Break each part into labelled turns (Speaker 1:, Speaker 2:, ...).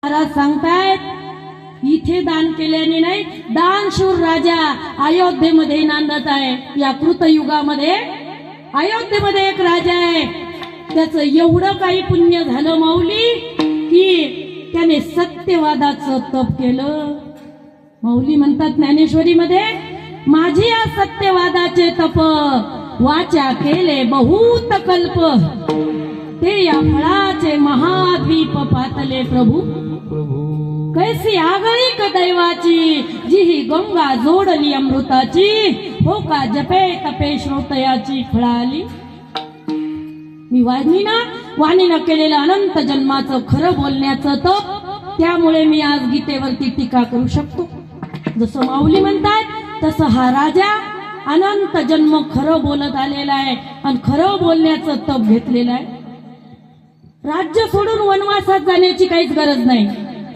Speaker 1: महाराज सांगतायत इथे दान केल्याने नाही, दानशूर राजा अयोध्येमध्ये नांदत आहे. या कृतयुगामध्ये अयोध्येमध्ये एक राजा आहे, त्याचं एवढं काही पुण्य झालं माऊली की त्याने सत्यवादाचं तप केलं. माऊली म्हणतात ज्ञानेश्वरीमध्ये, माझी या सत्यवादाचे तप वाचा केले बहुत कल्प, ते या फळाचे महाद्वीप पातले प्रभू. कैसी आगळीक दैवाची, जी ही गंगा जोडली अमृताची, हो का जपे तपे श्रोतयाची फळाली. मी वाणीनं केलेलं अनंत जन्माचं खरं बोलण्याचं तप, त्यामुळे मी आज गीतेवरती टीका करू शकतो. जसं माऊली म्हणतात तसं हा राजा अनंत जन्म खरं बोलत आलेला आहे आणि खरं बोलण्याचं तप घेतलेलं आहे. राज्य सोडून वनवासात जाण्याची काहीच गरज नाही,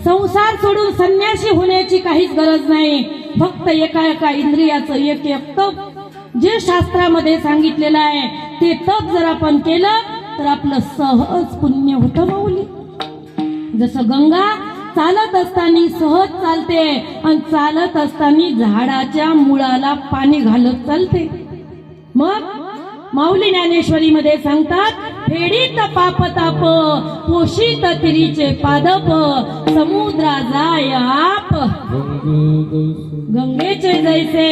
Speaker 1: संसार सोडून संन्यासी होण्याची काहीच गरज नाही. फक्त एका इंद्रियाचं एक तप जे शास्त्रामध्ये सांगितलेलं आहे ते तप जर आपण केलं तर आपलं सहज पुण्य होतं माऊली. जसं गंगा चालत असताना सहज चालते आणि चालत असताना झाडाच्या मुळाला पाणी घालत चालते. मग माऊली ज्ञानेश्वरीमध्ये सांगतात, फेडीत पापताप पोषित तिरीचे पादप, समुद्रा जाय आप. गंगेचे जैसे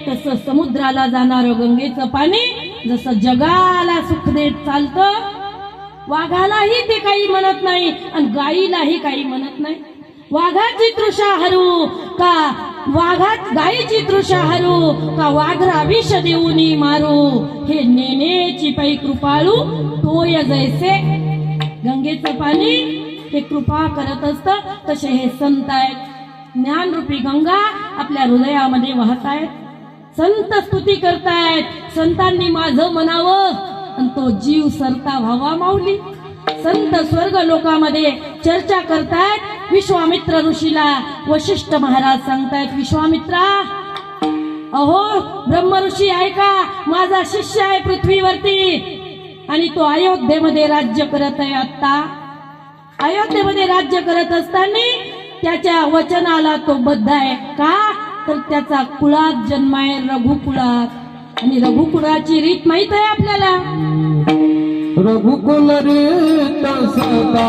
Speaker 1: तसं समुद्राला जाणारं गंगेचं पाणी जसं जगाला सुख देत चालतं, वाघालाही ते काही म्हणत नाही आणि गाईलाही काही म्हणत नाही. वाघाची तृषा हरू का गायीची तृषा हरू का वाघरा विष देऊनी मारू, हे नेनेची पै कृपाळू तोय जैसे. गंगेचं पाणी हे कृपा करत असतं, तसे हे संत आहेत. ज्ञानरूपी गंगा आपल्या हृदयामध्ये वाहतायत, संत स्तुती करतायत. संतांनी माझं म्हणावं आणि तो जीव सरता व्हावा माऊली. संत स्वर्ग लोकामध्ये चर्चा करतायत. विश्वामित्र ऋषीला वशिष्ठ महाराज सांगतायत, विश्वामित्रा, अहो ब्रह्म ऋषी ऐका, माझा शिष्य आहे पृथ्वीवरती आणि तो अयोध्येमध्ये राज्य करत आहे. आता अयोध्येमध्ये राज्य करत असताना त्याच्या वचनाला तो बद्ध आहे. का तर त्याचा कुळात जन्म आहे, रघुकुळात. आणि रघुकुळाची रीत माहित आहे आपल्याला.
Speaker 2: रघुकुल रीत सदा